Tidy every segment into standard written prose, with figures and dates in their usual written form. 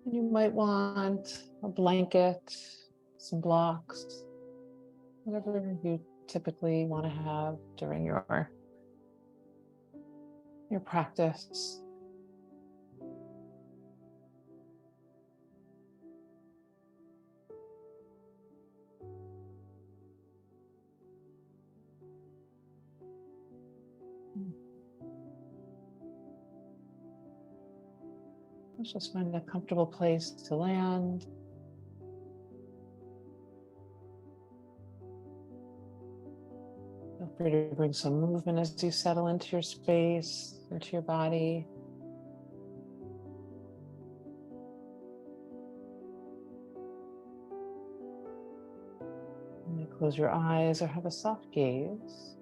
And you might want a blanket, some blocks, whatever you typically want to have during your practice. Let's just find a comfortable place to land. Feel free to bring some movement as you settle into your space, into your body. And close your eyes or have a soft gaze.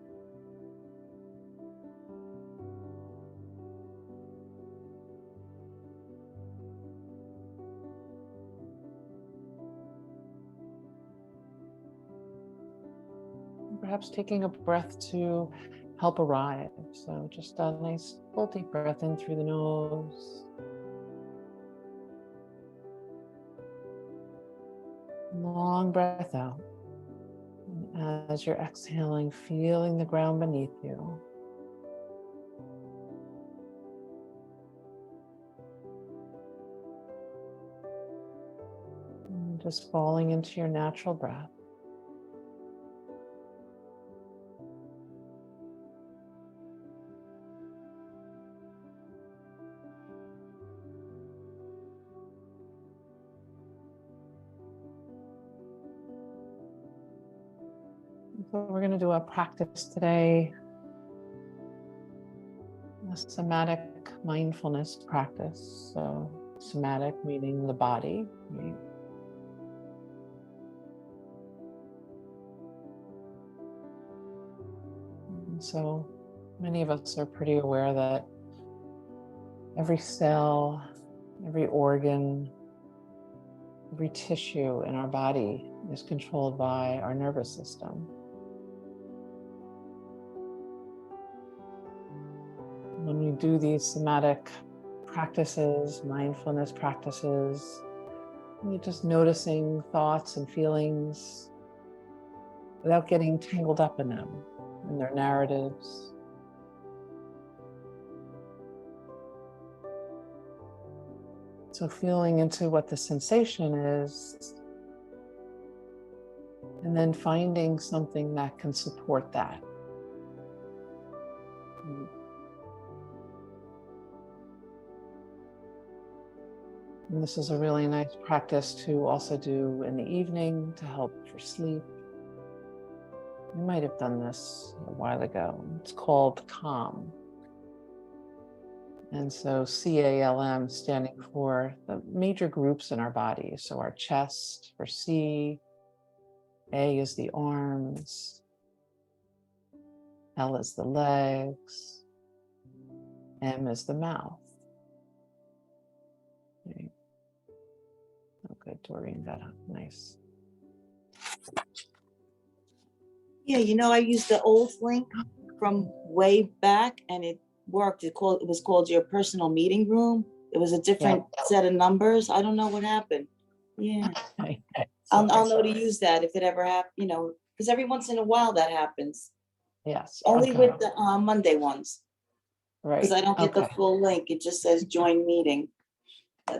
Perhaps taking a breath to help arrive. So just a nice full deep breath in through the nose. Long breath out. And as you're exhaling, feeling the ground beneath you. And just falling into your natural breath. So we're going to do a practice today, a somatic mindfulness practice. So somatic meaning the body, right? And so many of us are pretty aware that every cell, every organ, every tissue in our body is controlled by our nervous system. When we do these somatic practices, mindfulness practices, you're just noticing thoughts and feelings without getting tangled up in them, in their narratives. So feeling into what the sensation is, and then finding something that can support that. And this is a really nice practice to also do in the evening to help for sleep. You might have done this a while ago. It's called CALM. And so CALM standing for the major groups in our body. So our chest for C, A is the arms, L is the legs, M is the mouth. Okay. Oh, good, Doreen got up, nice. Yeah, I used the old link from way back and it worked. It was called Your Personal Meeting Room. It was a different set of numbers. I don't know what happened. Yeah. Okay. I'll know to use that if it ever happens, because every once in a while that happens. Yes. Only with the Monday ones. Right. Because I don't get the full link. It just says join meeting.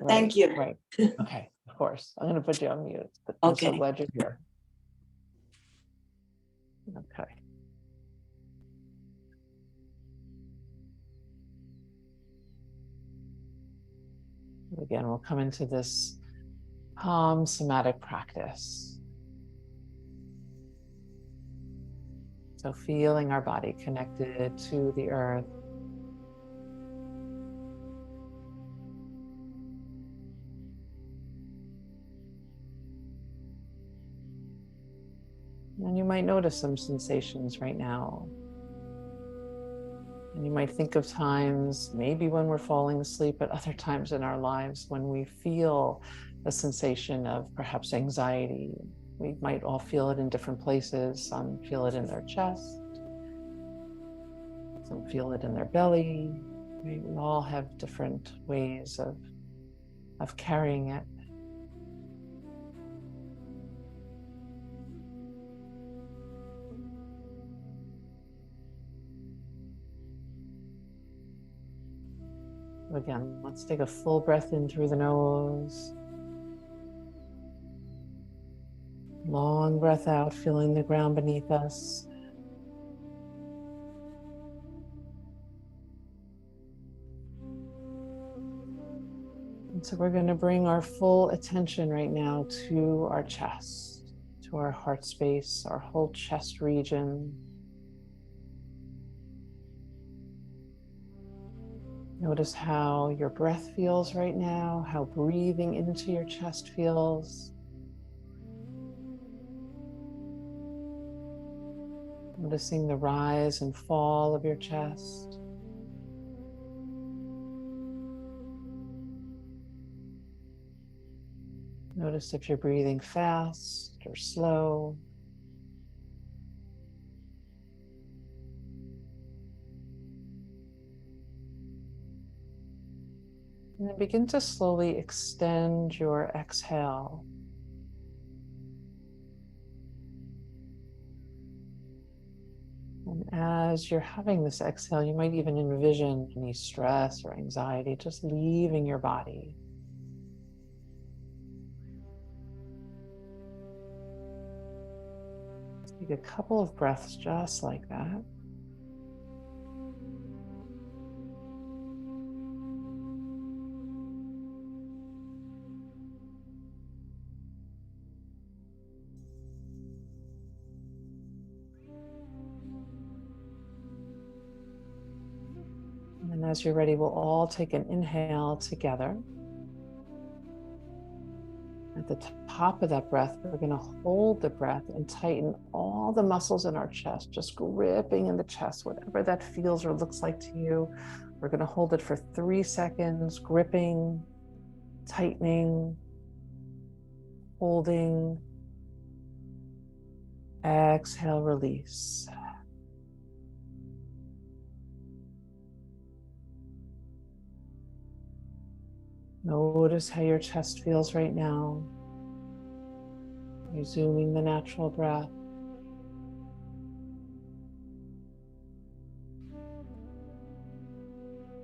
Thank you. Right. Okay. Of course. I'm going to put you on mute. I'm so glad you're here. Okay. Again, we'll come into this calm somatic practice. So feeling our body connected to the earth. And you might notice some sensations right now. And you might think of times, maybe when we're falling asleep, but other times in our lives when we feel a sensation of perhaps anxiety. We might all feel it in different places. Some feel it in their chest. Some feel it in their belly. We all have different ways of of carrying it. Again, let's take a full breath in through the nose. Long breath out, feeling the ground beneath us. And so we're going to bring our full attention right now to our chest, to our heart space, our whole chest region. Notice how your breath feels right now, how breathing into your chest feels. Noticing the rise and fall of your chest. Notice if you're breathing fast or slow. And then begin to slowly extend your exhale. And as you're having this exhale, you might even envision any stress or anxiety just leaving your body. Take a couple of breaths just like that. And as you're ready, we'll all take an inhale together. At the top of that breath, we're going to hold the breath and tighten all the muscles in our chest, just gripping in the chest, whatever that feels or looks like to you. We're going to hold it for 3 seconds, gripping, tightening, holding. Exhale, release. Notice how your chest feels right now. Resuming the natural breath.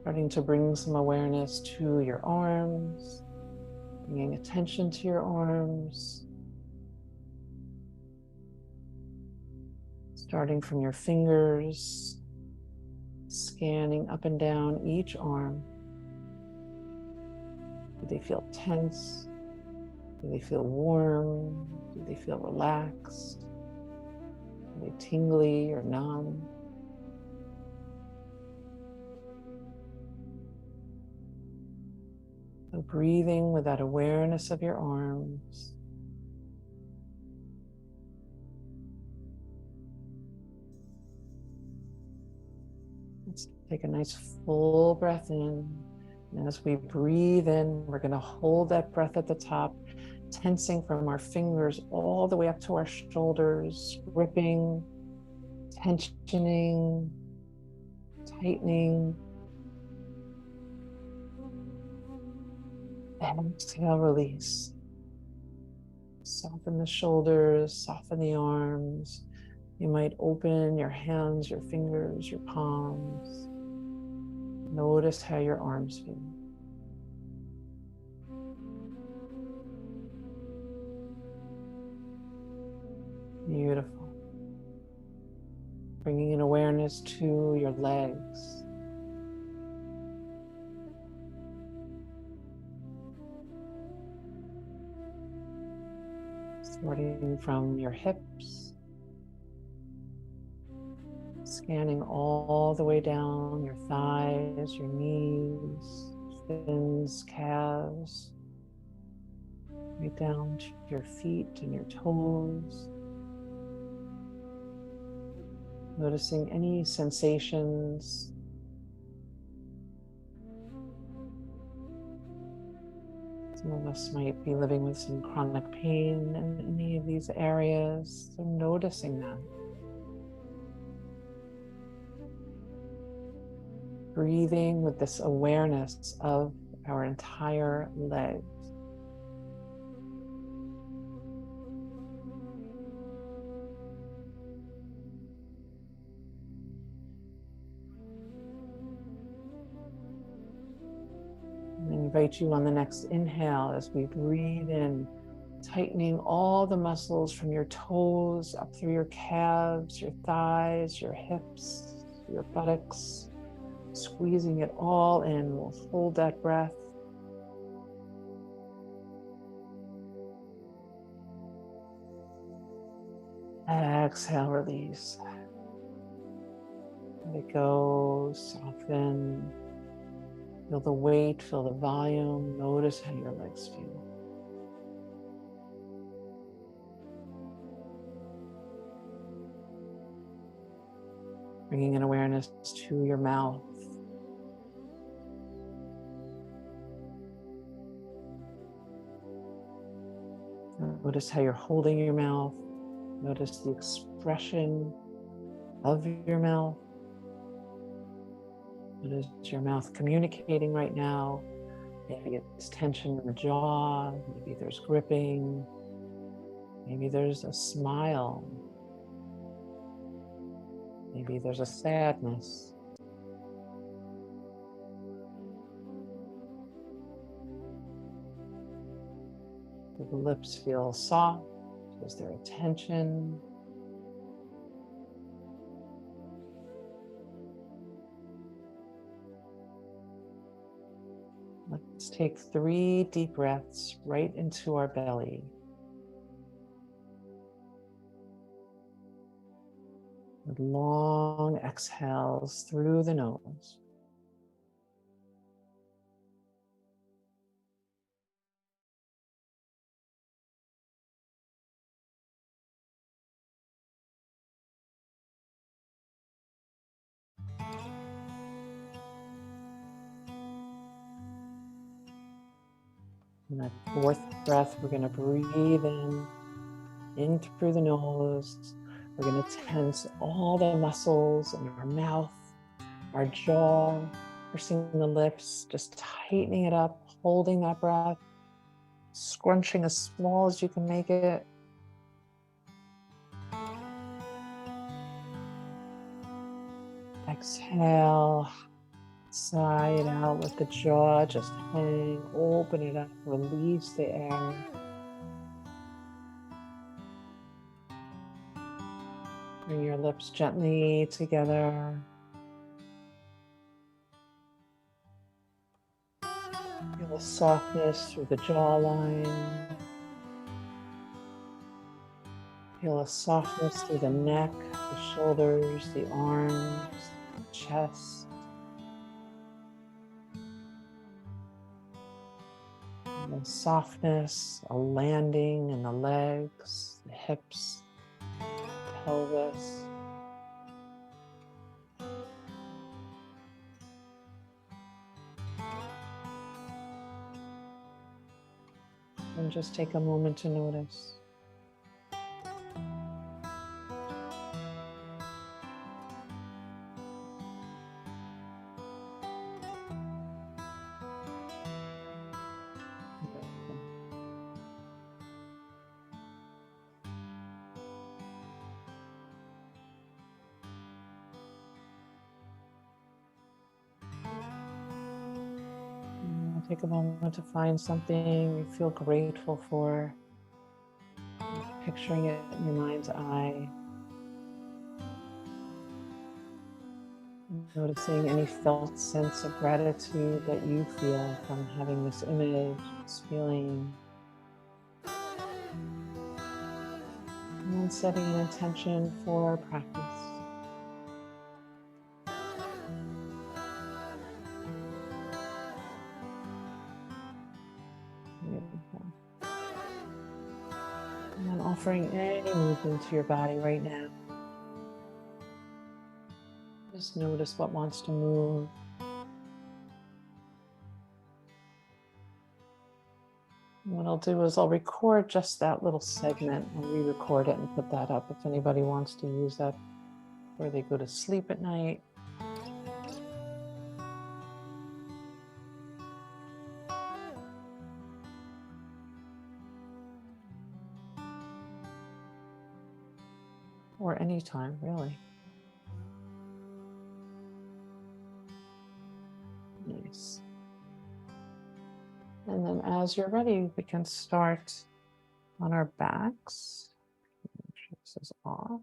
Starting to bring some awareness to your arms, bringing attention to your arms. Starting from your fingers, scanning up and down each arm. Do they feel tense? Do they feel warm? Do they feel relaxed? Are they tingly or numb? So breathing with that awareness of your arms. Let's take a nice full breath in. And as we breathe in, we're going to hold that breath at the top, tensing from our fingers all the way up to our shoulders, gripping, tensioning, tightening. And exhale, release. Soften the shoulders, soften the arms. You might open your hands, your fingers, your palms. Notice how your arms feel. Beautiful. Bringing in awareness to your legs. Starting from your hips, scanning all the way down your thighs, your knees, shins, calves, right down to your feet and your toes. Noticing any sensations. Some of us might be living with some chronic pain in any of these areas, so noticing that. Breathing with this awareness of our entire legs. I invite you on the next inhale as we breathe in, tightening all the muscles from your toes up through your calves, your thighs, your hips, your buttocks, squeezing it all in. We'll hold that breath. Exhale, release. Let it go, soften. Feel the weight, feel the volume. Notice how your legs feel. Bringing an awareness to your mouth. Notice how you're holding your mouth. Notice the expression of your mouth. What is your mouth communicating right now? Maybe it's tension in the jaw, maybe there's gripping, maybe there's a smile, maybe there's a sadness. Do the lips feel soft? Is there a tension? Let's take 3 deep breaths right into our belly. With long exhales through the nose. And that 4th breath, we're going to breathe in through the nose. We're going to tense all the muscles in our mouth, our jaw, pursing the lips, just tightening it up, holding that breath, scrunching as small as you can make it. Exhale, sigh it out, let the jaw just hang, open it up, release the air. Bring your lips gently together. Feel the softness through the jawline. Feel a softness through the neck, the shoulders, the arms, the chest. And softness, a landing in the legs, the hips, pelvis. And just take a moment to notice. Take a moment to find something you feel grateful for, picturing it in your mind's eye, noticing any felt sense of gratitude that you feel from having this image, this feeling, and then setting an intention for practice. And then offering any movement to your body right now. Just notice what wants to move. What I'll do is I'll record just that little segment. I'll re-record it and put that up if anybody wants to use that before they go to sleep at night. or anytime, really. Nice. And then as you're ready, we can start on our backs. Make sure this is off.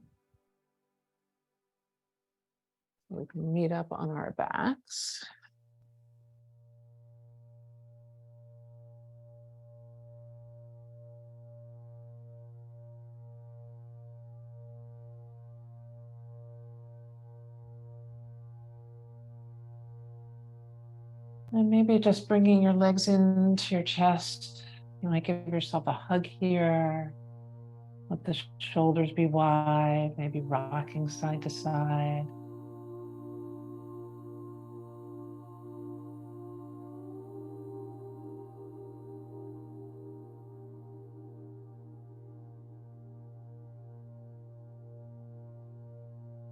We can meet up on our backs. And maybe just bringing your legs into your chest. You might give yourself a hug here. Let the shoulders be wide, maybe rocking side to side.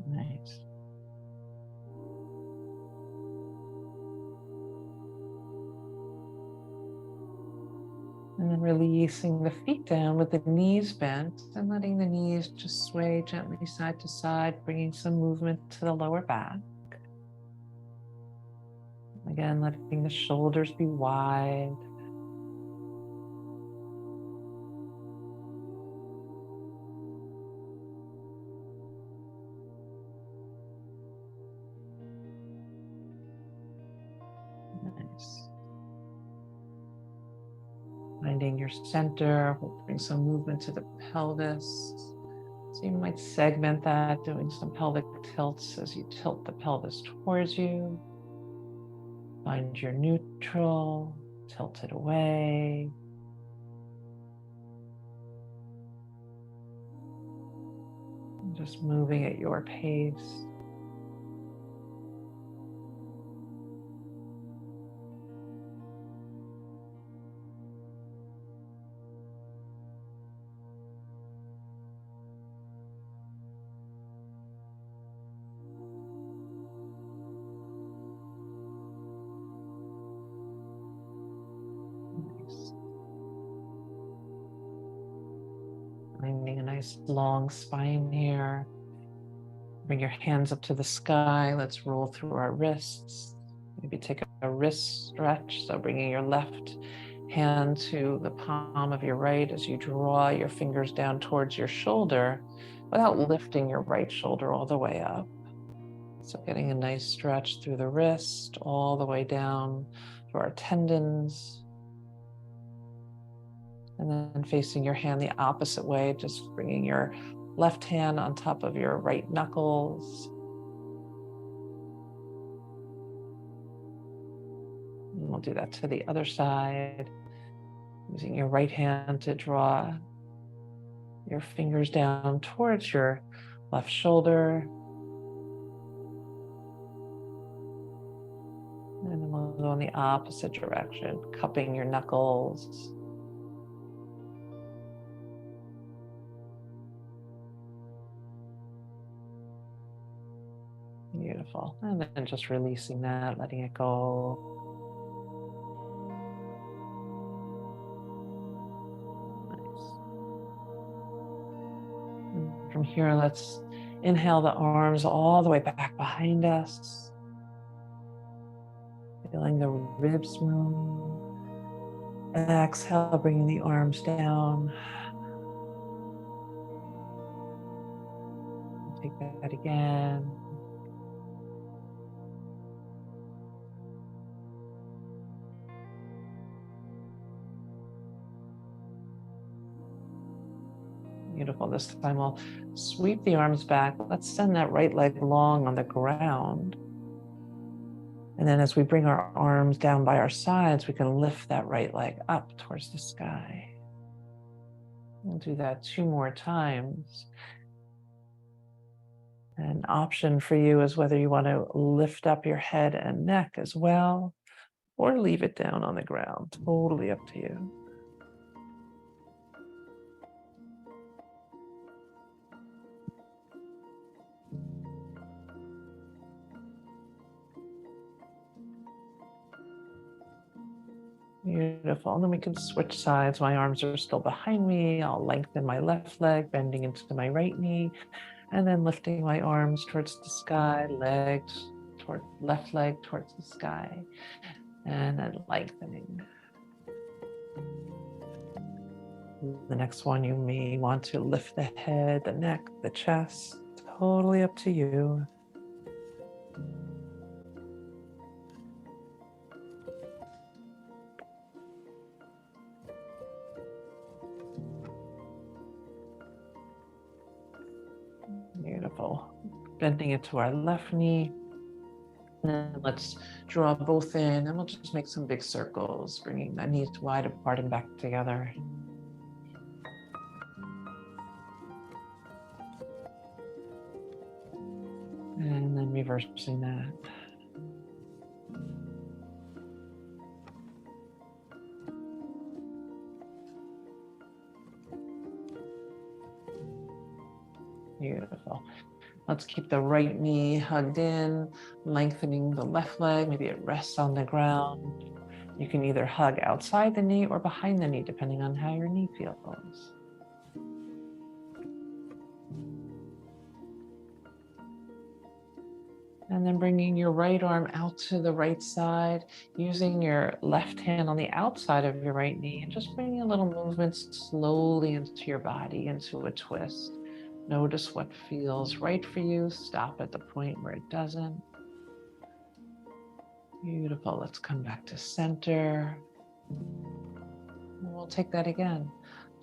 Nice. And then releasing the feet down with the knees bent and letting the knees just sway gently side to side, bringing some movement to the lower back. Again, letting the shoulders be wide. Nice. Finding your center, we'll bring some movement to the pelvis. So you might segment that, doing some pelvic tilts as you tilt the pelvis towards you. Find your neutral, tilt it away. Just moving at your pace. Finding a nice long spine here. Bring your hands up to the sky. Let's roll through our wrists. Maybe take a wrist stretch. So bringing your left hand to the palm of your right as you draw your fingers down towards your shoulder without lifting your right shoulder all the way up. So getting a nice stretch through the wrist all the way down to our tendons. And then facing your hand the opposite way, just bringing your left hand on top of your right knuckles. And we'll do that to the other side, using your right hand to draw your fingers down towards your left shoulder. And then we'll go in the opposite direction, cupping your knuckles. Beautiful. And then just releasing that, letting it go. Nice. And from here, let's inhale the arms all the way back behind us. Feeling the ribs move. Exhale, bringing the arms down. Take that again. Beautiful. This time we'll sweep the arms back. Let's send that right leg long on the ground. And then as we bring our arms down by our sides, we can lift that right leg up towards the sky. We'll do that 2 more times. An option for you is whether you want to lift up your head and neck as well, or leave it down on the ground. Totally up to you. Beautiful. And then we can switch sides. My arms are still behind me. I'll lengthen my left leg, bending into my right knee. And then lifting my arms towards the sky, legs toward left leg towards the sky, and then lengthening. The next one, you may want to lift the head, the neck, the chest, totally up to you. Beautiful. Bending it to our left knee. And then let's draw both in, and we'll just make some big circles, bringing the knees wide apart and back together. And then reversing that. Beautiful. Let's keep the right knee hugged in, lengthening the left leg. Maybe it rests on the ground. You can either hug outside the knee or behind the knee, depending on how your knee feels. And then bringing your right arm out to the right side, using your left hand on the outside of your right knee, and just bringing a little movement slowly into your body, into a twist. Notice what feels right for you. Stop at the point where it doesn't. Beautiful. Let's come back to center. And we'll take that again.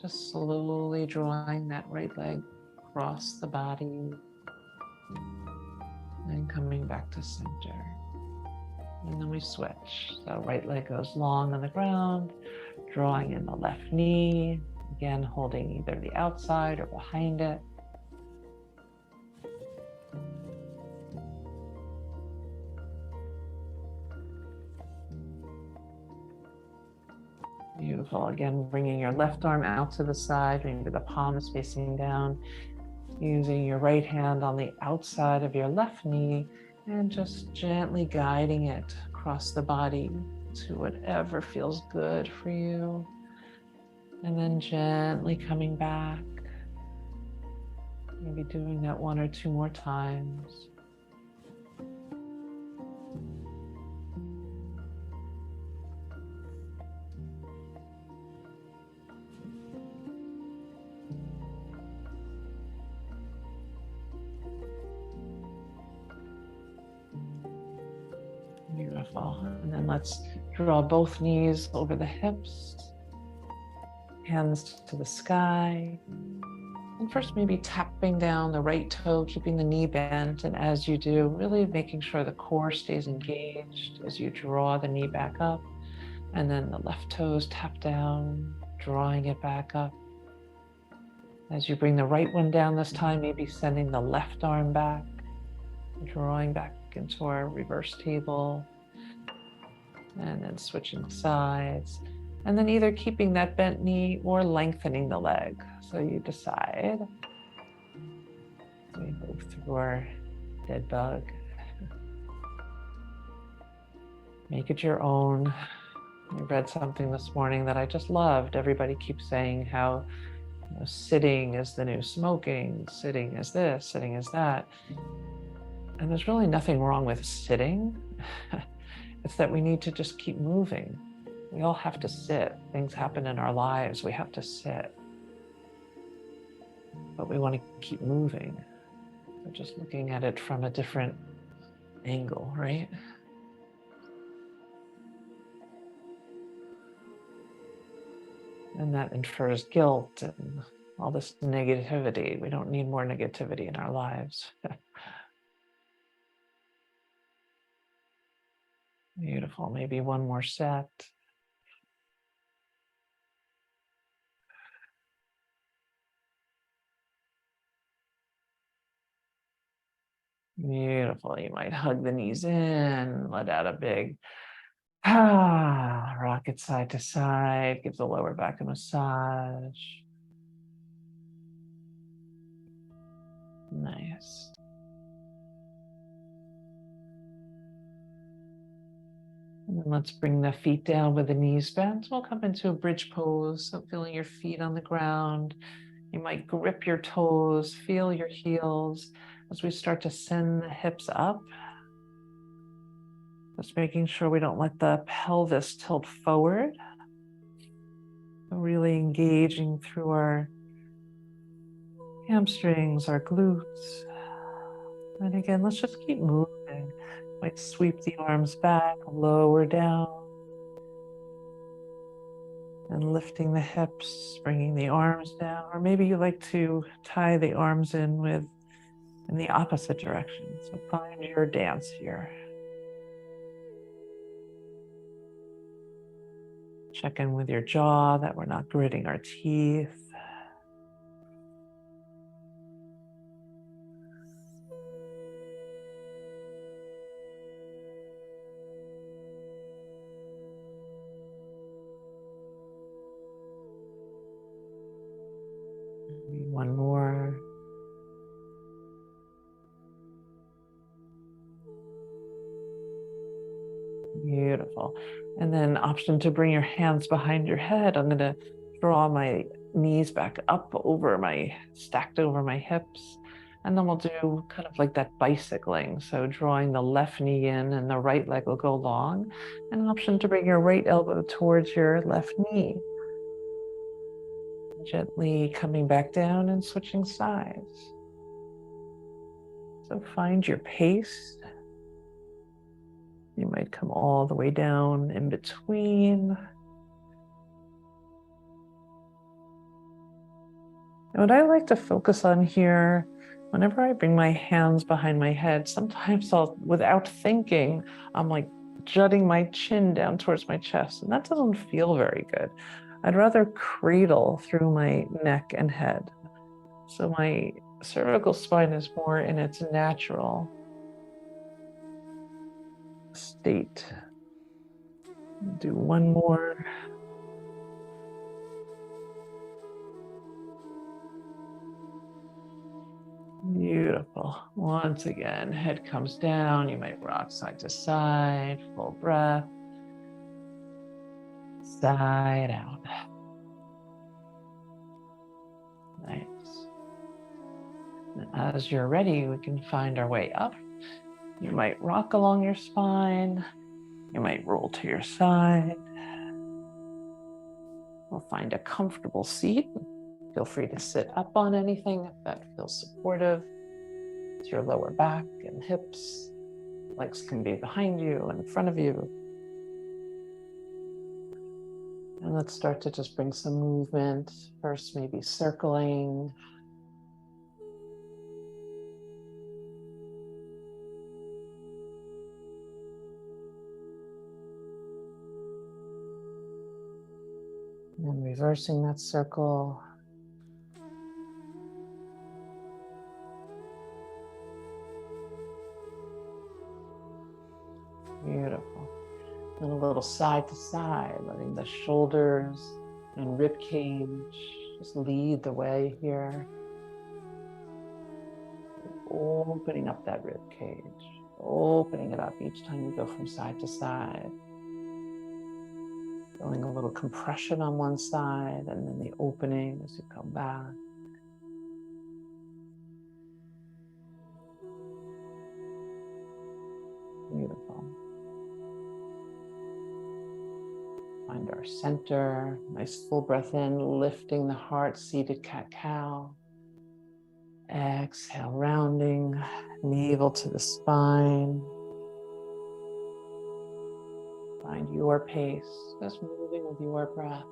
Just slowly drawing that right leg across the body and coming back to center. And then we switch. So right leg goes long on the ground, drawing in the left knee, again holding either the outside or behind it. Beautiful. Again, bringing your left arm out to the side, maybe the palm is facing down, using your right hand on the outside of your left knee and just gently guiding it across the body to whatever feels good for you. And then gently coming back, maybe doing that 1 or 2 more times. Beautiful. And then let's draw both knees over the hips, hands to the sky. And first, maybe tapping down the right toe, keeping the knee bent. And as you do, really making sure the core stays engaged as you draw the knee back up. And then the left toes tap down, drawing it back up. As you bring the right one down this time, maybe sending the left arm back, drawing back into our reverse table, and then switching sides, and then either keeping that bent knee or lengthening the leg. So you decide. We move through our dead bug. Make it your own. I read something this morning that I just loved. Everybody keeps saying how sitting is the new smoking, sitting is this, sitting is that. And there's really nothing wrong with sitting. It's that we need to just keep moving. We all have to sit. Things happen in our lives. We have to sit. But we want to keep moving. We're just looking at it from a different angle, right? And that infers guilt and all this negativity. We don't need more negativity in our lives. Beautiful. Maybe one more set. Beautiful. You might hug the knees in, let out a big rock it side to side, give the lower back a massage. Nice. And then let's bring the feet down with the knees bent. We'll come into a bridge pose. So feeling your feet on the ground, You might grip your toes, feel your heels as we start to send the hips up. Just making sure we don't let the pelvis tilt forward. Really engaging through our hamstrings, our glutes. And again, let's just keep moving. Might sweep the arms back, lower down. And lifting the hips, bringing the arms down. Or maybe you like to tie the arms in the opposite direction. So find your dance here. Check in with your jaw, that we're not gritting our teeth. One more. Beautiful. And then option to bring your hands behind your head. I'm going to draw my knees back up stacked over my hips. And then we'll do kind of like that bicycling. So drawing the left knee in and the right leg will go long. And an option to bring your right elbow towards your left knee. Gently coming back down and switching sides. So find your pace. You might come all the way down in between. And what I like to focus on here, whenever I bring my hands behind my head, sometimes without thinking, I'm like jutting my chin down towards my chest, and that doesn't feel very good. I'd rather cradle through my neck and head. So my cervical spine is more in its natural state. Do one more. Beautiful. Once again, head comes down. You might rock side to side, full breath. Side out. Nice. And as you're ready, we can find our way up. You might rock along your spine. You might roll to your side. We'll find a comfortable seat. Feel free to sit up on anything if that feels supportive. It's your lower back and hips. Legs can be behind you and in front of you. And let's start to just bring some movement. First, maybe circling. And then reversing that circle. Beautiful. And a little side to side, letting the shoulders and rib cage just lead the way here. Opening up that rib cage, opening it up each time you go from side to side. Feeling a little compression on one side and then the opening as you come back. Beautiful. Find our center. Nice full breath in, lifting the heart, seated cat-cow. Exhale, rounding, navel to the spine. Find your pace, just moving with your breath.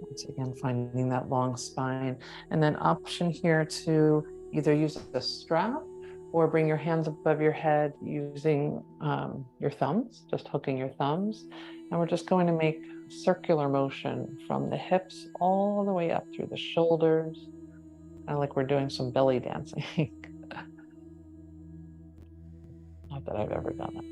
Once again, finding that long spine. And then option here to either use a strap or bring your hands above your head using your thumbs, just hooking your thumbs. And we're just going to make circular motion from the hips all the way up through the shoulders, kind of like we're doing some belly dancing. Not that I've ever done it.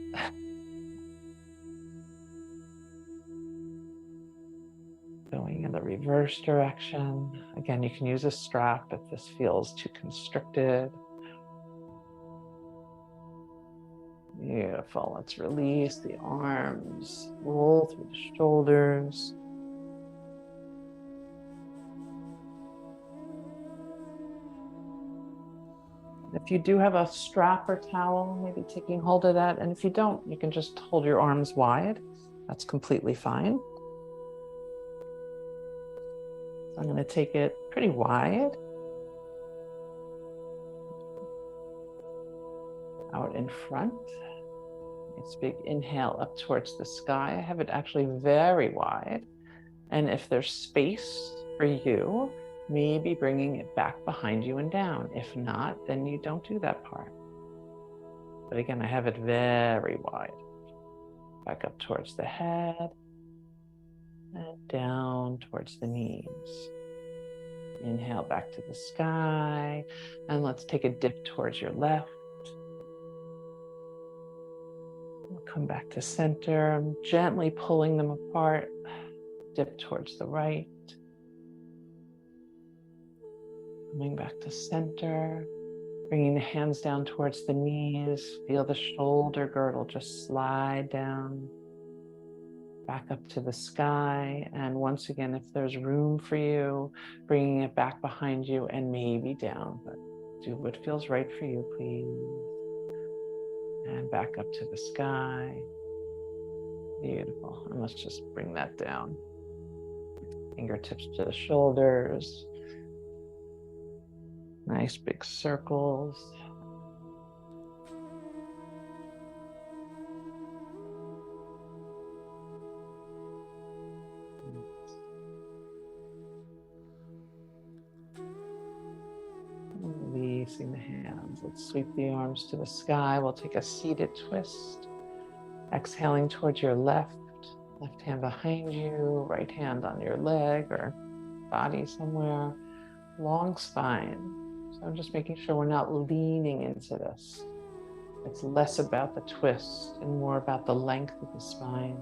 Going in the reverse direction. Again, you can use a strap if this feels too constricted. Beautiful. Let's release the arms, roll through the shoulders. If you do have a strap or towel, maybe taking hold of that. And if you don't, you can just hold your arms wide. That's completely fine. So I'm going to take it pretty wide. Out in front. It's big inhale up towards the sky. I have it actually very wide. And if there's space for you, maybe bringing it back behind you and down. If not, then you don't do that part. But again, I have it very wide. Back up towards the head and down towards the knees. Inhale back to the sky. And let's take a dip towards your left. We'll come back to center. I'm gently pulling them apart. Dip towards the right. Coming back to center. Bringing the hands down towards the knees. Feel the shoulder girdle just slide down. Back up to the sky. And once again, if there's room for you, bringing it back behind you and maybe down. But do what feels right for you, please. And back up to the sky. Beautiful. And let's just bring that down. Fingertips to the shoulders. Nice big circles. Releasing the hands. Let's sweep the arms to the sky. We'll take a seated twist. Exhaling towards your left. Left hand behind you, right hand on your leg or body somewhere. Long spine. So I'm just making sure we're not leaning into this. It's less about the twist and more about the length of the spine.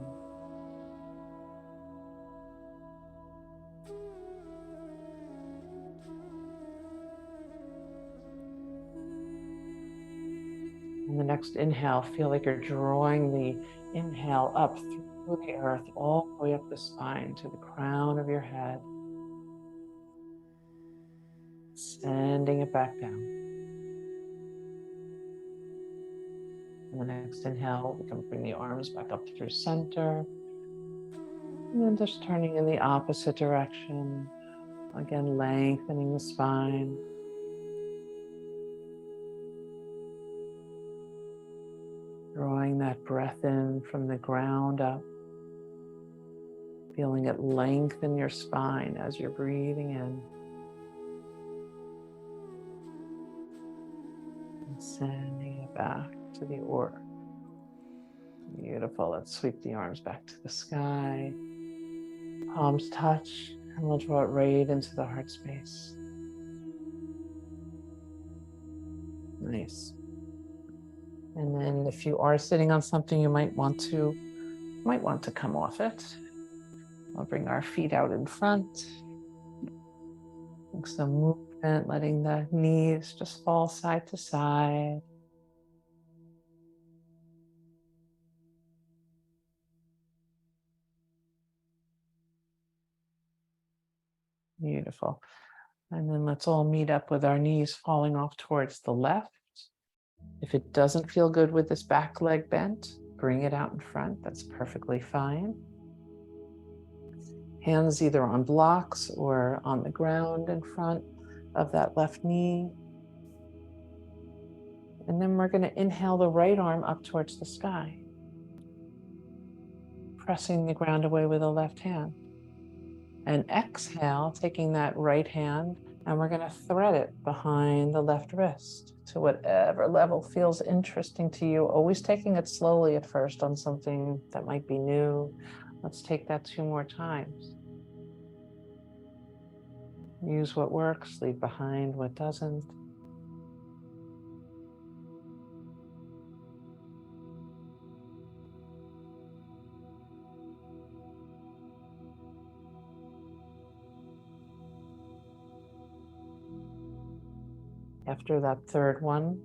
On the next inhale, feel like you're drawing the inhale up through the earth, all the way up the spine to the crown of your head. Sending it back down. On the next inhale, we can bring the arms back up through center. And then just turning in the opposite direction. Again, lengthening the spine. Drawing that breath in from the ground up. Feeling it lengthen your spine as you're breathing in. And sending it back to the order. Beautiful. Let's sweep the arms back to the sky. Palms touch, and we'll draw it right into the heart space. Nice. And then if you are sitting on something, you might want to come off it. We'll bring our feet out in front. Make some movement, letting the knees just fall side to side. Beautiful. And then let's all meet up with our knees falling off towards the left. If it doesn't feel good with this back leg bent, bring it out in front. That's perfectly fine. Hands either on blocks or on the ground in front of that left knee. And then we're going to inhale the right arm up towards the sky, pressing the ground away with the left hand. And exhale, taking that right hand, and we're going to thread it behind the left wrist to whatever level feels interesting to you. Always taking it slowly at first on something that might be new. Let's take that 2 more times. Use what works, leave behind what doesn't. After that third one,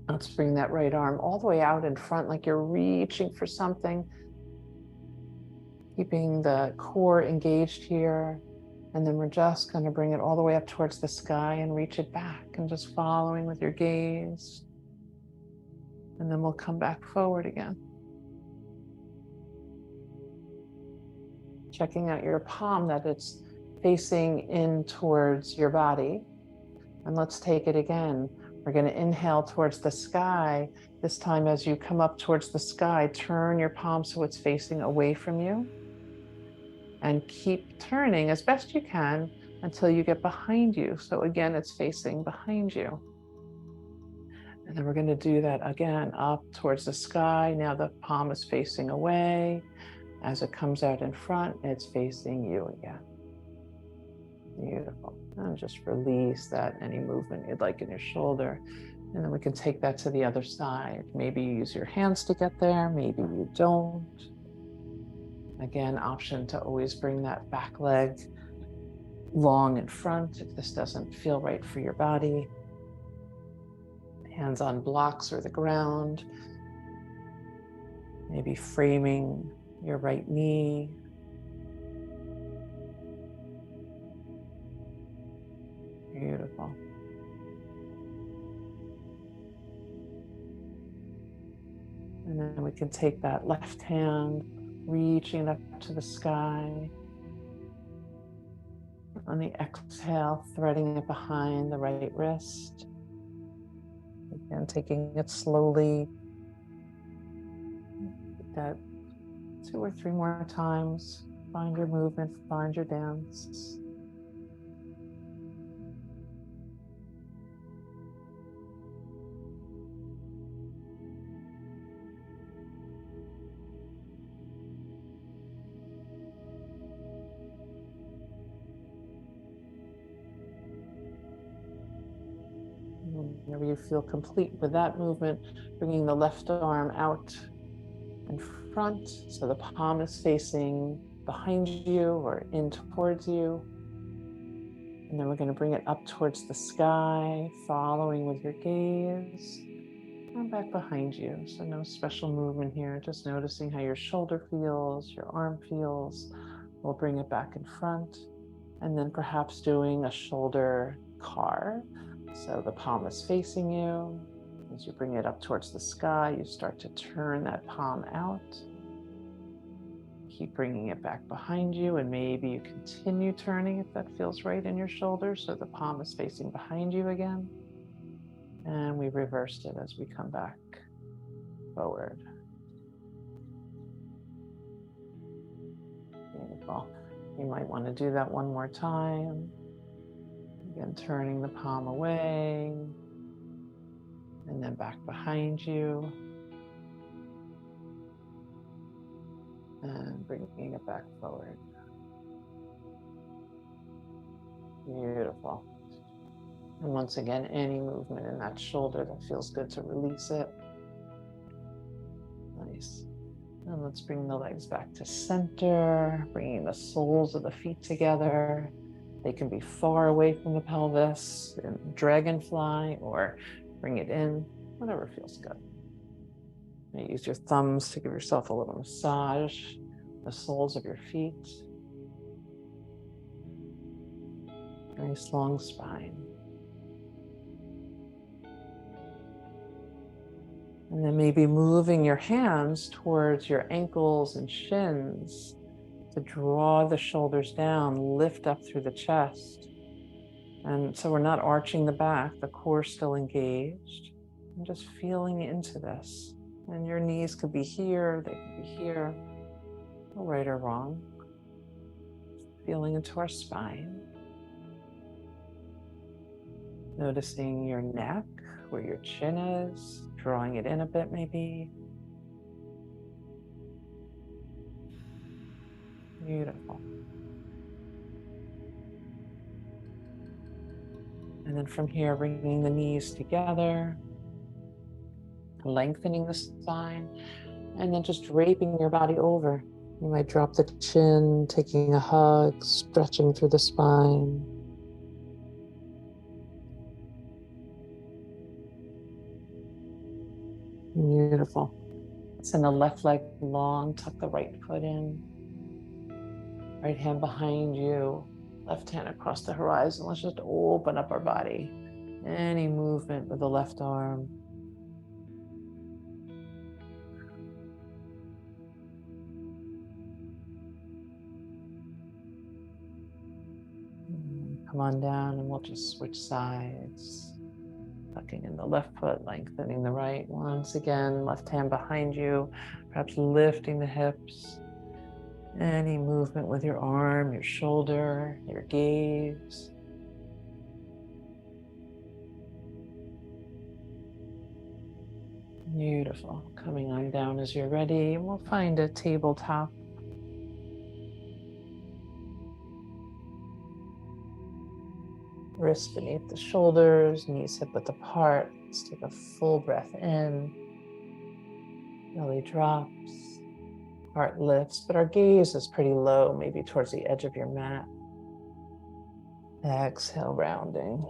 let's bring that right arm all the way out in front like you're reaching for something. Keeping the core engaged here. And then we're just going to bring it all the way up towards the sky and reach it back and just following with your gaze. And then we'll come back forward again. Checking out your palm that it's facing in towards your body. And let's take it again. We're going to inhale towards the sky. This time as you come up towards the sky, turn your palm so it's facing away from you. And keep turning as best you can until you get behind you. So again, it's facing behind you. And then we're going to do that again up towards the sky. Now the palm is facing away. As it comes out in front, it's facing you again. Beautiful. And just release that, any movement you'd like in your shoulder. And then we can take that to the other side. Maybe you use your hands to get there. Maybe you don't. Again, option to always bring that back leg long in front if this doesn't feel right for your body. Hands on blocks or the ground. Maybe framing your right knee. Beautiful. And then we can take that left hand, reaching up to the sky. On the exhale, threading it behind the right wrist. Again, taking it slowly. Do that 2 or 3 more times. Find your movement, find your dance. Whenever you feel complete with that movement, bringing the left arm out in front so the palm is facing behind you or in towards you. And then we're going to bring it up towards the sky, following with your gaze, and back behind you. So no special movement here, just noticing how your shoulder feels, your arm feels. We'll bring it back in front, and then perhaps doing a shoulder car. So the palm is facing you. As you bring it up towards the sky, you start to turn that palm out. Keep bringing it back behind you, and maybe you continue turning if that feels right in your shoulder. So the palm is facing behind you again. And we reversed it as we come back forward. Beautiful. You might want to do that one more time. Again, turning the palm away and then back behind you. And bringing it back forward. Beautiful. And once again, any movement in that shoulder that feels good to release it. Nice. And let's bring the legs back to center, bringing the soles of the feet together. They can be far away from the pelvis, in dragonfly, or bring it in, whatever feels good. You use your thumbs to give yourself a little massage, the soles of your feet. Nice long spine. And then maybe moving your hands towards your ankles and shins to draw the shoulders down, lift up through the chest. And so we're not arching the back, the core still engaged. And just feeling into this. And your knees could be here, they could be here, no right or wrong. Feeling into our spine. Noticing your neck, where your chin is, drawing it in a bit maybe. Beautiful. And then from here, bringing the knees together, lengthening the spine, and then just draping your body over. You might drop the chin, taking a hug, stretching through the spine. Beautiful. Send the left leg long, tuck the right foot in. Right hand behind you, left hand across the horizon. Let's just open up our body. Any movement with the left arm. Come on down and we'll just switch sides. Tucking in the left foot, lengthening the right. Once again, left hand behind you, perhaps lifting the hips. Any movement with your arm, your shoulder, your gaze. Beautiful. Coming on down as you're ready, and we'll find a tabletop. Wrists beneath the shoulders, knees hip width apart. Let's take a full breath in. Belly drops, heart lifts, but our gaze is pretty low, maybe towards the edge of your mat. Exhale, rounding.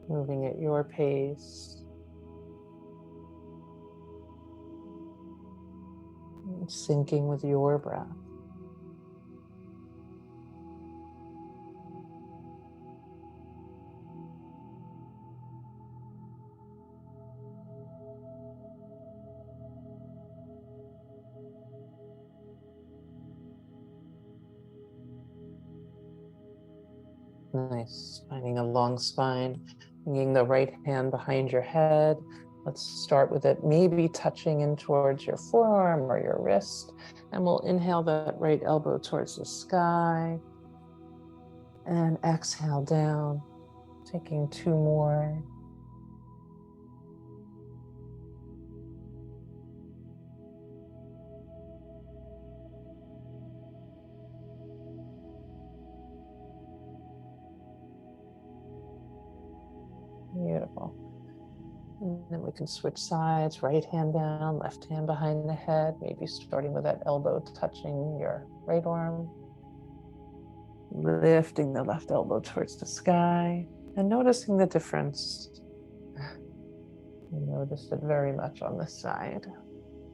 Moving at your pace. Syncing with your breath. Nice. Finding a long spine, bringing the right hand behind your head. Let's start with it maybe touching in towards your forearm or your wrist. And we'll inhale that right elbow towards the sky. And exhale down, taking two more. Beautiful. And then we can switch sides, right hand down, left hand behind the head, maybe starting with that elbow touching your right arm. Lifting the left elbow towards the sky and noticing the difference. I noticed it very much on this side.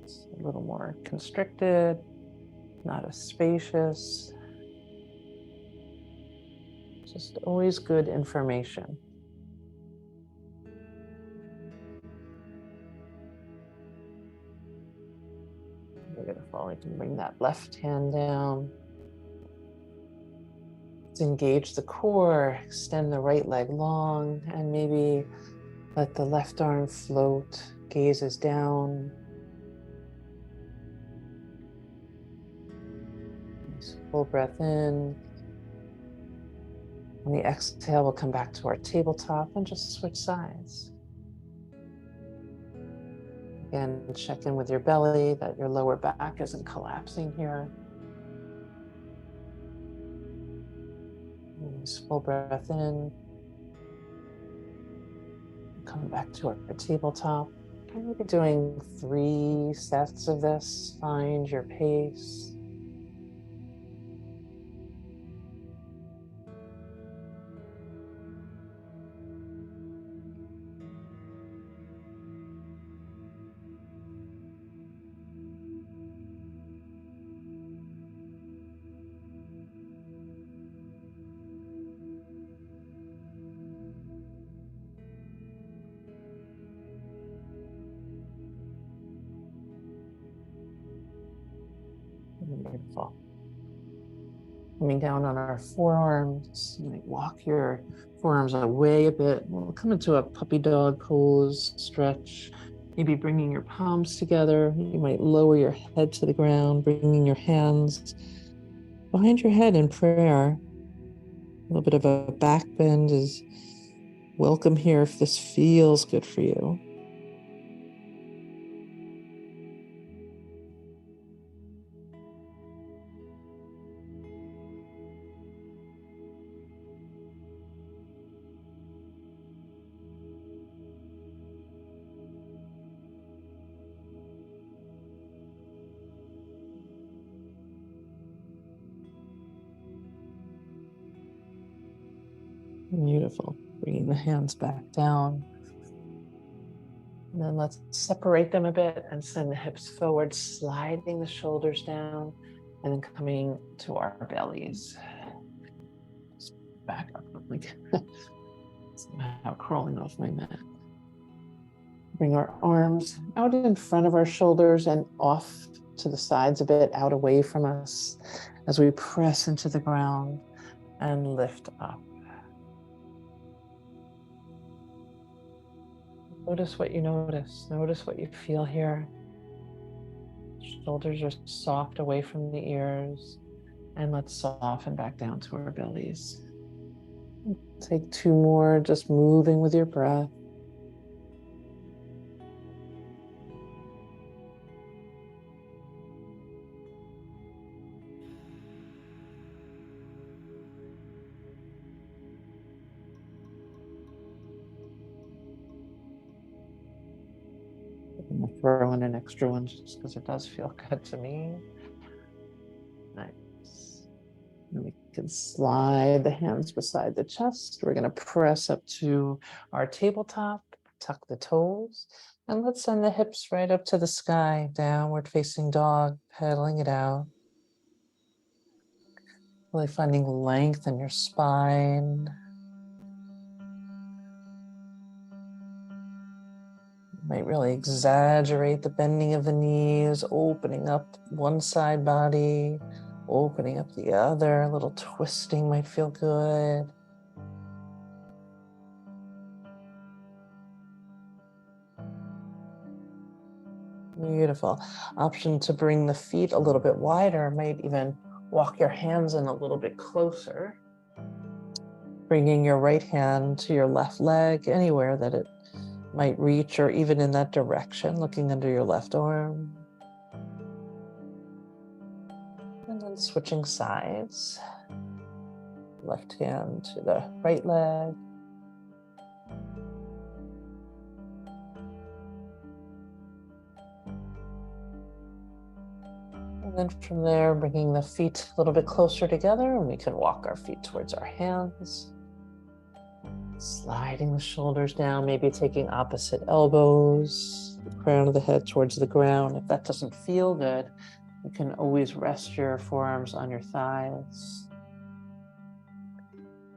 It's a little more constricted, not as spacious. Just always good information. Beautiful. We can bring that left hand down. Let's engage the core, extend the right leg long, and maybe let the left arm float, gazes down. Nice full breath in. On the exhale, we'll come back to our tabletop and just switch sides. Again, check in with your belly, that your lower back isn't collapsing here. Nice full breath in. Come back to our tabletop. We'll be doing 3 sets of this. Find your pace. Beautiful. Coming down on our forearms, you might walk your forearms away a bit. We'll come into a puppy dog pose, stretch, maybe bringing your palms together. You might lower your head to the ground, bringing your hands behind your head in prayer. A little bit of a back bend is welcome here if this feels good for you. Beautiful. Bringing the hands back down. And then let's separate them a bit and send the hips forward, sliding the shoulders down, and then coming to our bellies. Just back up, like somehow crawling off my mat. Bring our arms out in front of our shoulders and off to the sides a bit, out away from us as we press into the ground and lift up. Notice what you notice. Notice what you feel here. Shoulders are soft away from the ears, and let's soften back down to our bellies. Take 2 more, just moving with your breath. I'm gonna throw in an extra one just because it does feel good to me. Nice. And we can slide the hands beside the chest. We're going to press up to our tabletop, tuck the toes, and let's send the hips right up to the sky, downward facing dog, pedaling it out. Really finding length in your spine. Might really exaggerate the bending of the knees, opening up one side body, opening up the other. A little twisting might feel good. Beautiful. Option to bring the feet a little bit wider, might even walk your hands in a little bit closer. Bringing your right hand to your left leg, anywhere that it might reach, or even in that direction, looking under your left arm. And then switching sides. Left hand to the right leg. And then from there, bringing the feet a little bit closer together, and we can walk our feet towards our hands. Sliding the shoulders down, maybe taking opposite elbows, the crown of the head towards the ground. If that doesn't feel good, you can always rest your forearms on your thighs.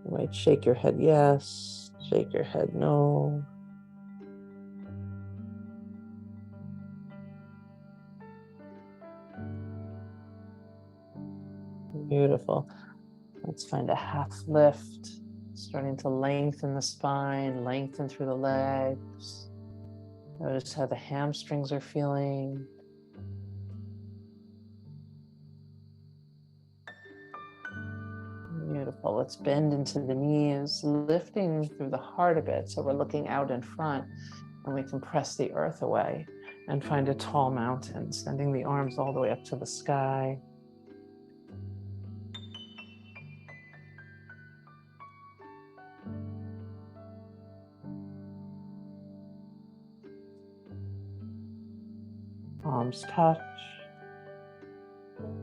You might shake your head yes, shake your head no. Beautiful. Let's find a half lift, starting to lengthen the spine, lengthen through the legs. Notice how the hamstrings are feeling. Beautiful. Let's bend into the knees, lifting through the heart a bit. So we're looking out in front, and we can press the earth away and find a tall mountain, sending the arms all the way up to the sky. Palms touch.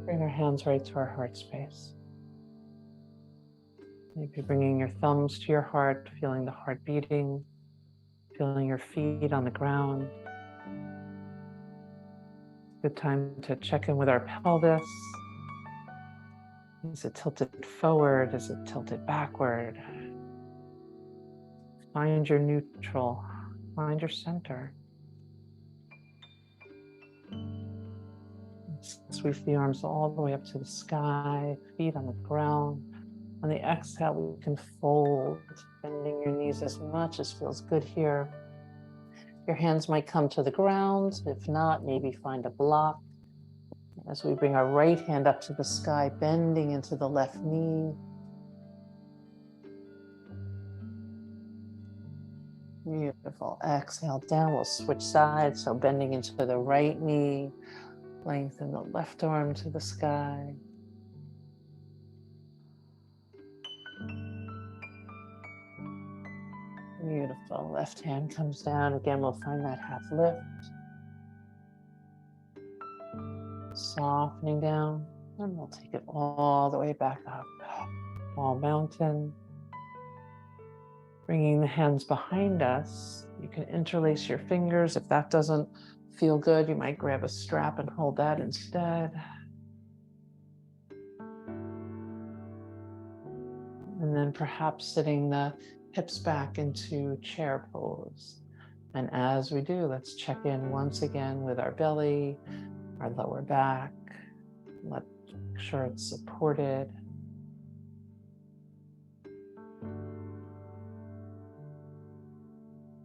Bring our hands right to our heart space. Maybe bringing your thumbs to your heart, feeling the heart beating, feeling your feet on the ground. Good time to check in with our pelvis. Is it tilted forward? Is it tilted backward? Find your neutral, find your center. Sweep the arms all the way up to the sky, feet on the ground. On the exhale, we can fold, bending your knees as much as feels good here. Your hands might come to the ground. If not, maybe find a block. As we bring our right hand up to the sky, bending into the left knee. Beautiful. Exhale down. We'll switch sides. So bending into the right knee. Lengthen the left arm to the sky. Beautiful. Left hand comes down. Again, we'll find that half lift. Softening down. And we'll take it all the way back up. Tall mountain. Bringing the hands behind us, you can interlace your fingers. If that doesn't feel good, you might grab a strap and hold that instead. And then perhaps sitting the hips back into chair pose. And as we do, let's check in once again with our belly, our lower back. Let's make sure it's supported.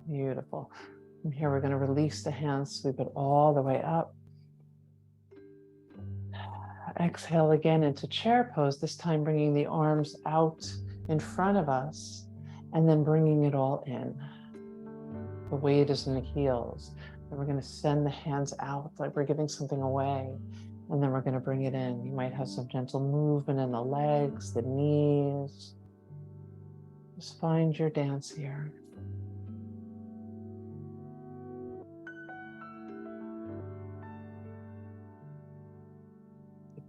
Beautiful. From here, we're going to release the hands, sweep it all the way up. Exhale again into chair pose, this time bringing the arms out in front of us and then bringing it all in. The weight is in the heels. And we're going to send the hands out like we're giving something away. And then we're going to bring it in. You might have some gentle movement in the legs, the knees. Just find your dance here.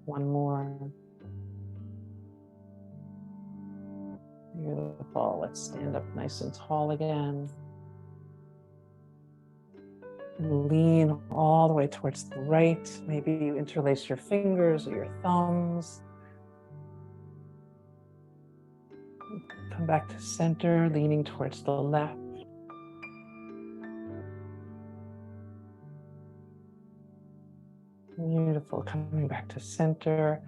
One more. Beautiful. Let's stand up nice and tall again. And lean all the way towards the right. Maybe you interlace your fingers or your thumbs. Come back to center, leaning towards the left. Beautiful. Coming back to center.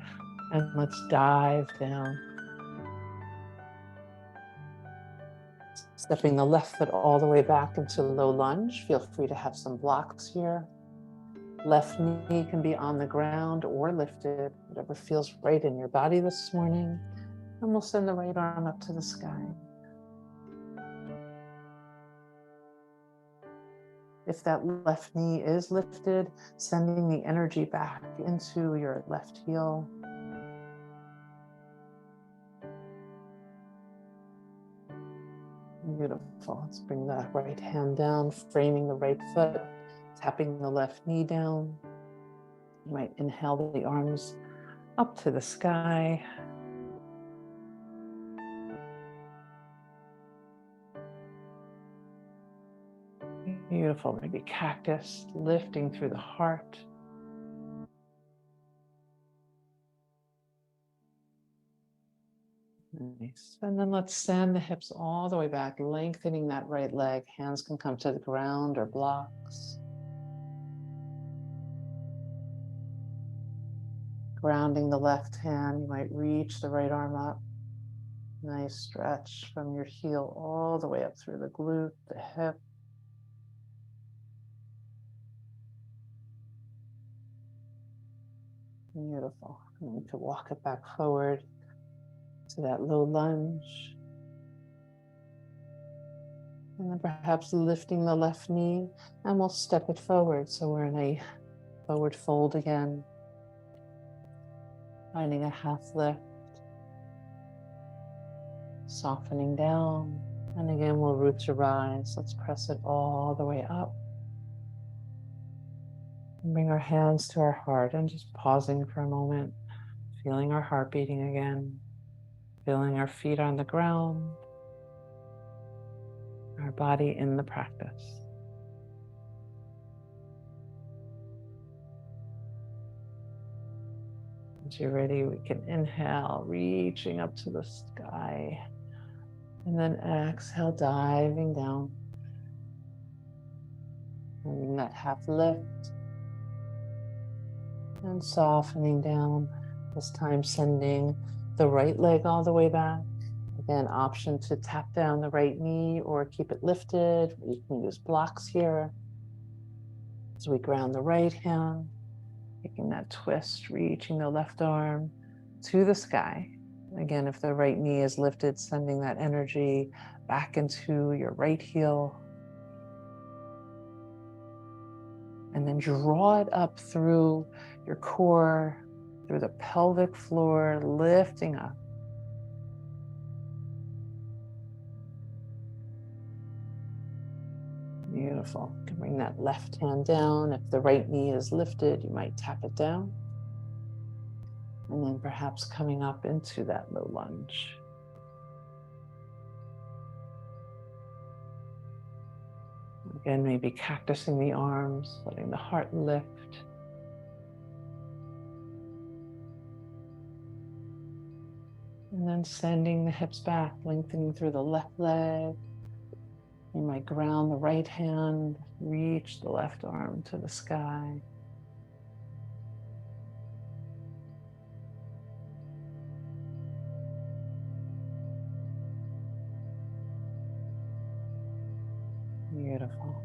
And let's dive down. Stepping the left foot all the way back into low lunge. Feel free to have some blocks here. Left knee can be on the ground or lifted, whatever feels right in your body this morning. And we'll send the right arm up to the sky. If that left knee is lifted, sending the energy back into your left heel. Beautiful. Let's bring the right hand down, framing the right foot, tapping the left knee down. You might inhale the arms up to the sky. Beautiful. Maybe cactus, lifting through the heart. Nice. And then let's send the hips all the way back, lengthening that right leg. Hands can come to the ground or blocks. Grounding the left hand, you might reach the right arm up. Nice stretch from your heel all the way up through the glute, the hip. Beautiful. And you can walk it back forward to that low lunge. And then perhaps lifting the left knee, and we'll step it forward. So we're in a forward fold again. Finding a half lift. Softening down. And again, we'll root to rise. Let's press it all the way up. And bring our hands to our heart and just pausing for a moment. Feeling our heart beating again. Feeling our feet on the ground. Our body in the practice. Once you're ready, we can inhale, reaching up to the sky. And then exhale, diving down. Finding that half lift. And softening down. This time sending the right leg all the way back. Again, option to tap down the right knee or keep it lifted. You can use blocks here. As we ground the right hand, taking that twist, reaching the left arm to the sky. Again, if the right knee is lifted, sending that energy back into your right heel. And then draw it up through your core, through the pelvic floor, lifting up. Beautiful. You can bring that left hand down. If the right knee is lifted, you might tap it down. And then perhaps coming up into that low lunge. Again, maybe cactusing the arms, letting the heart lift. And then sending the hips back, lengthening through the left leg. You might ground the right hand, reach the left arm to the sky. Beautiful.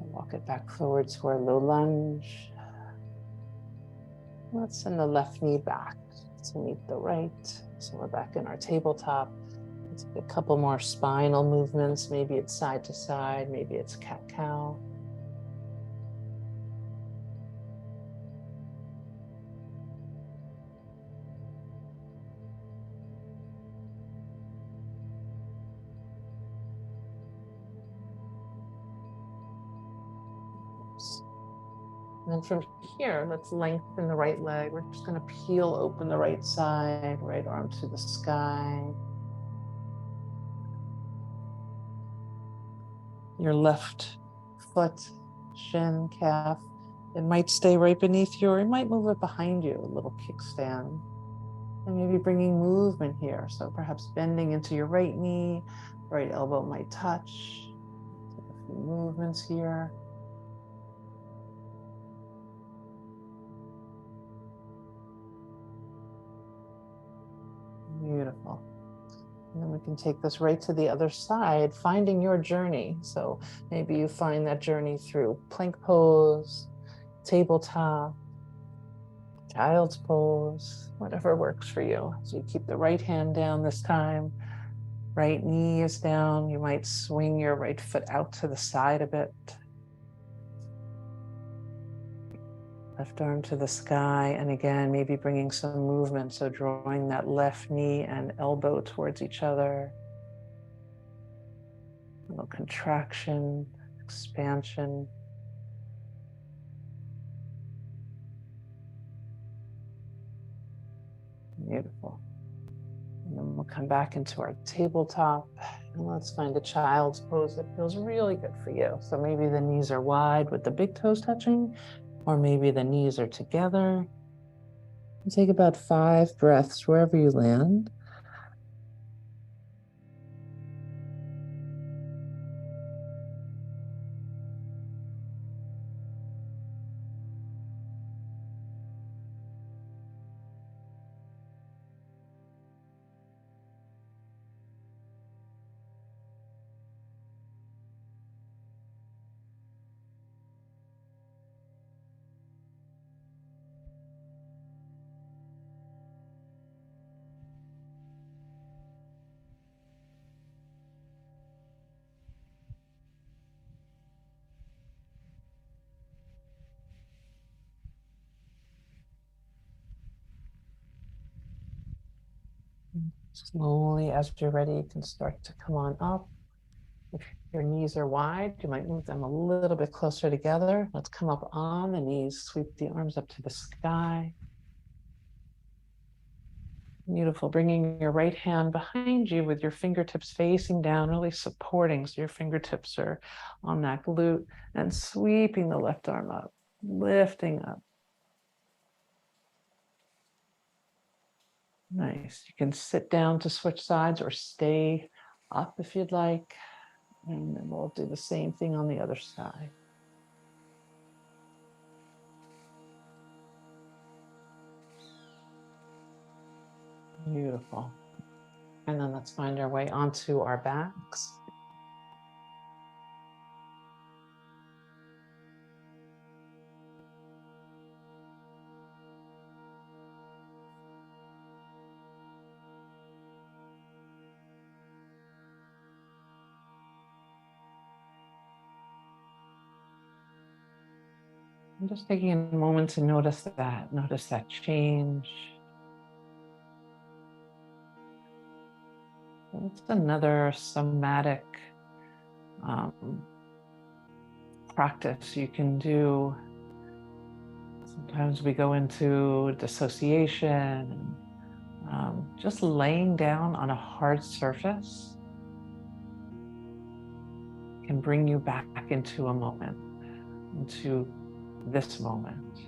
Walk it back forward to our low lunge. Let's send the left knee back to meet the right. So we're back in our tabletop. Let's take a couple more spinal movements. Maybe it's side to side, maybe it's cat-cow. And then from here, let's lengthen the right leg. We're just going to peel open the right side, right arm to the sky. Your left foot, shin, calf, it might stay right beneath you, or it might move it behind you, a little kickstand. And maybe bringing movement here. So perhaps bending into your right knee, right elbow might touch. Take a few movements here. Beautiful. And then we can take this right to the other side, finding your journey. So maybe you find that journey through plank pose, tabletop, child's pose, whatever works for you. So you keep the right hand down this time. Right knee is down. You might swing your right foot out to the side a bit. Left arm to the sky, and again, maybe bringing some movement. So drawing that left knee and elbow towards each other. A little contraction, expansion. Beautiful. And then we'll come back into our tabletop, and let's find a child's pose that feels really good for you. So maybe the knees are wide with the big toes touching, or maybe the knees are together. And take about 5 breaths wherever you land. Slowly, as you're ready, you can start to come on up. If your knees are wide, you might move them a little bit closer together. Let's come up on the knees, sweep the arms up to the sky. Beautiful. Bringing your right hand behind you with your fingertips facing down, really supporting. So your fingertips are on that glute, and sweeping the left arm up, lifting up. Nice. You can sit down to switch sides or stay up if you'd like. And then we'll do the same thing on the other side. Beautiful. And then let's find our way onto our backs. I'm just taking a moment to notice that change. It's another somatic practice you can do. Sometimes we go into dissociation, just laying down on a hard surface. can bring you back into a moment, into this moment.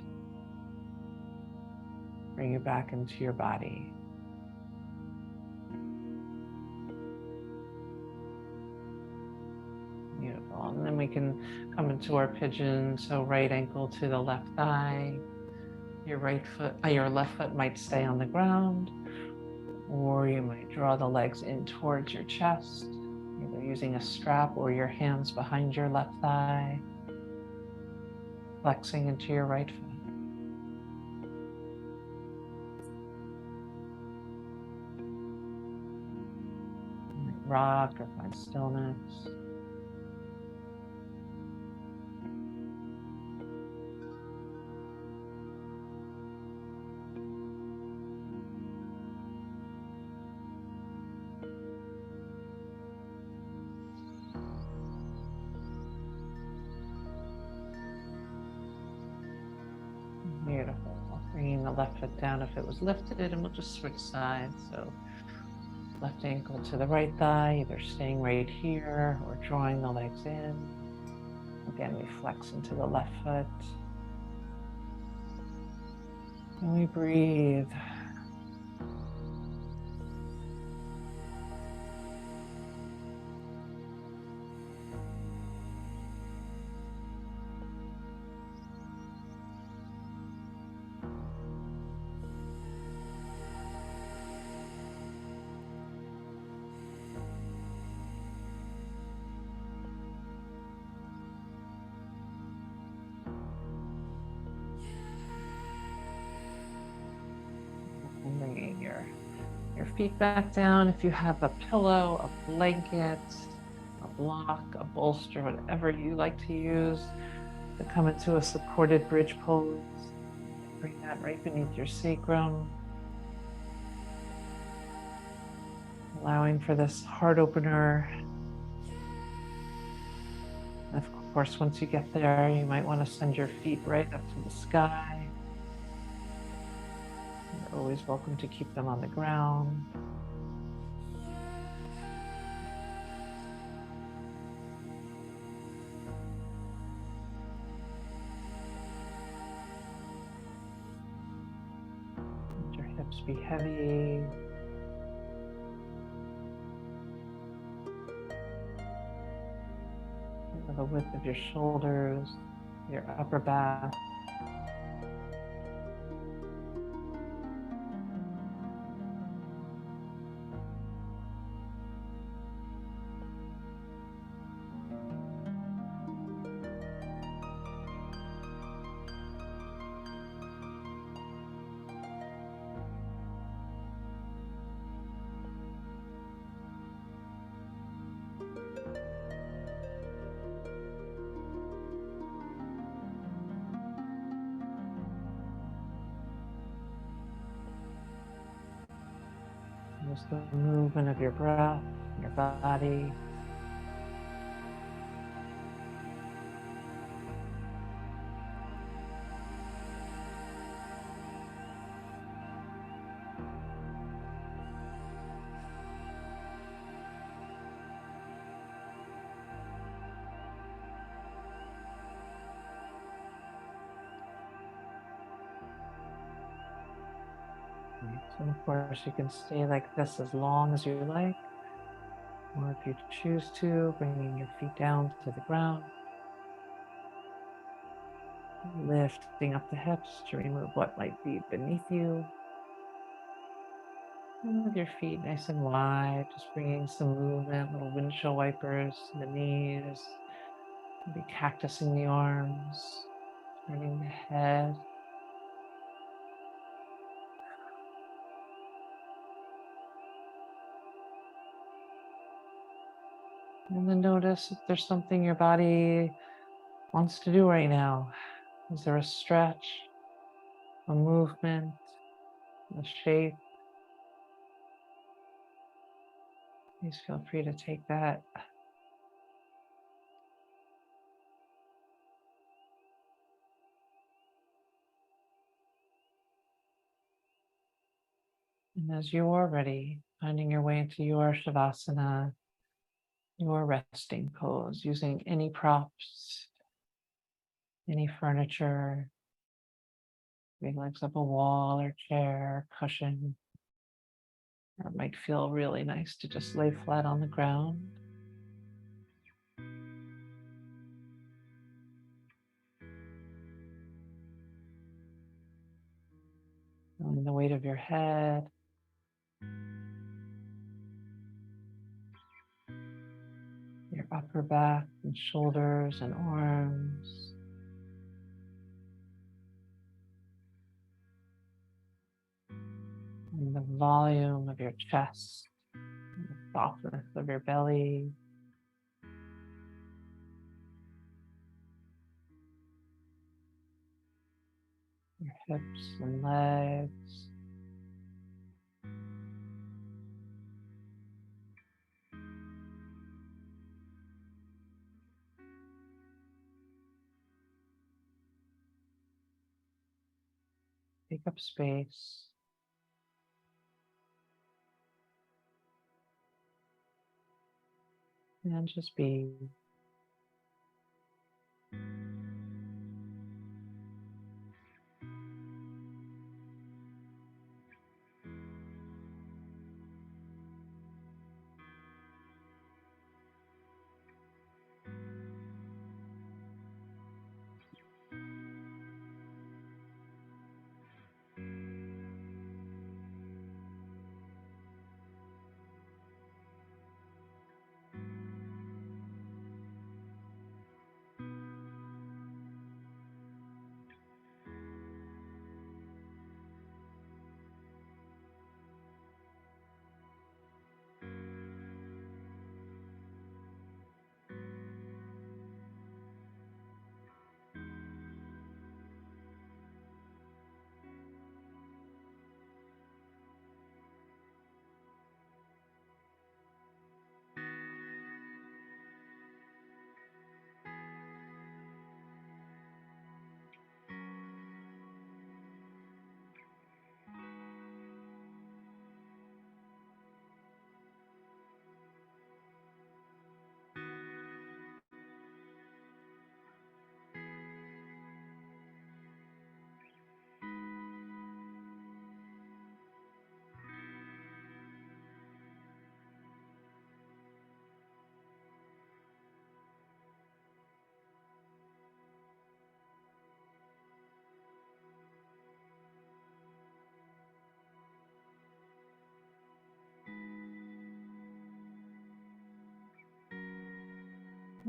Bring you back into your body. Beautiful. And then we can come into our pigeon. So right ankle to the left thigh. Your left foot might stay on the ground, or you might draw the legs in towards your chest, either using a strap or your hands behind your left thigh, flexing into your right foot. You might rock or find stillness. Beautiful. Bringing the left foot down if it was lifted, and we'll just switch sides. So left ankle to the right thigh, either staying right here or drawing the legs in. Again, we flex into the left foot. And we breathe. And bringing your feet back down. If you have a pillow, a blanket, a block, a bolster, whatever you like to use to come into a supported bridge pose. Bring that right beneath your sacrum. Allowing for this heart opener. And of course, once you get there, you might want to send your feet right up to the sky. You're always welcome to keep them on the ground. Let your hips be heavy. Feel the width of your shoulders, your upper back. Just the movement of your breath, your body. So of course you can stay like this as long as you like, or if you choose to, bringing your feet down to the ground, lifting up the hips to remove what might be beneath you. And with your feet nice and wide, just bringing some movement, little windshield wipers to the knees, maybe cactusing the arms, turning the head. And then notice if there's something your body wants to do right now. Is there a stretch, a movement, a shape? Please feel free to take that. And as you are ready, finding your way into your Shavasana, your resting pose using any props, any furniture, big legs up a wall or chair, cushion. Or it might feel really nice to just lay flat on the ground. Feeling the weight of your head. Your upper back and shoulders and arms. And the volume of your chest, and the softness of your belly. Your hips and legs. Take up space. And just be.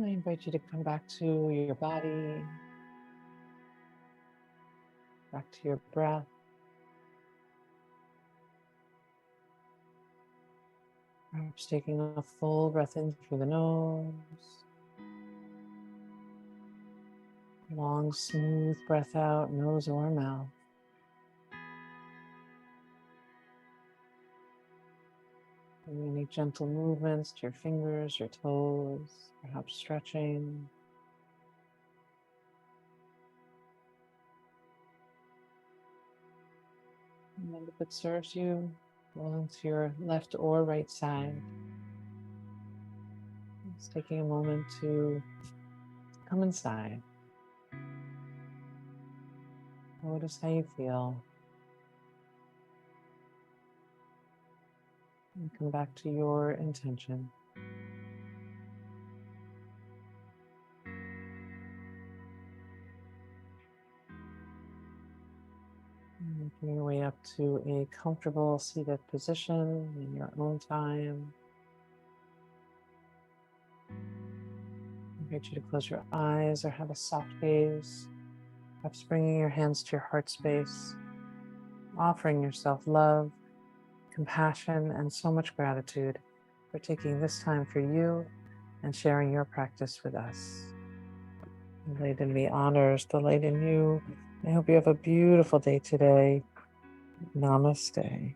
I invite you to come back to your body, back to your breath. Perhaps taking a full breath in through the nose. Long, smooth breath out, nose or mouth. And any gentle movements to your fingers, your toes, perhaps stretching. And then if it serves you, roll into your left or right side. Just taking a moment to come inside. Notice how you feel. And come back to your intention. Making your way up to a comfortable seated position in your own time. I invite you to close your eyes or have a soft gaze. Perhaps bringing your hands to your heart space, offering yourself love, compassion, and so much gratitude for taking this time for you and sharing your practice with us. The light in me honors the light in you. I hope you have a beautiful day today. Namaste.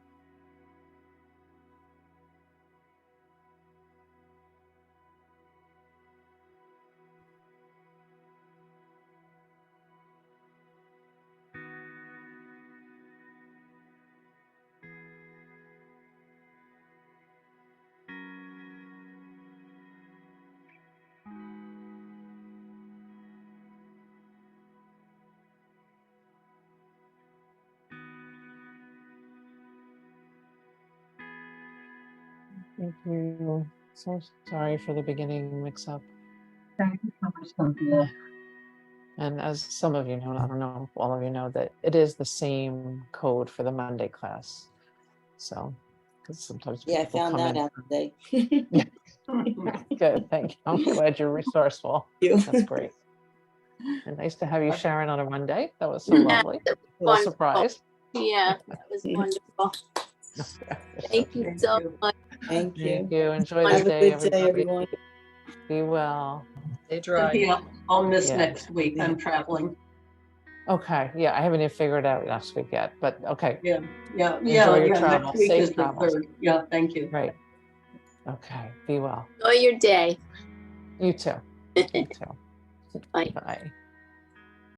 Thank you. So sorry for the beginning mix up. Thank you so much, Cynthia. And as some of you know, I don't know if all of you know, that it is the same code for the Monday class. So, because sometimes Yeah, I people found come that in. out today. Good, thank you. I'm glad you're resourceful. You. That's great. And nice to have you, Sharon, on a Monday. That was so Yeah, lovely. A little wonderful. surprise. Yeah, that was wonderful. Thank you Thank so you. much. Thank Thank you. you. Enjoy the Have a day, good day, everybody. everyone. Be well. Stay dry. Cynthia, I'll miss Yeah. next week. I'm traveling. Okay. Yeah, I haven't even figured out next week yet, but okay. Yeah. Enjoy your travel. Next week Safe is the travels. 3rd. Yeah, thank you. Right. Okay. Be well. Enjoy your day. You too. You too. Bye. Bye.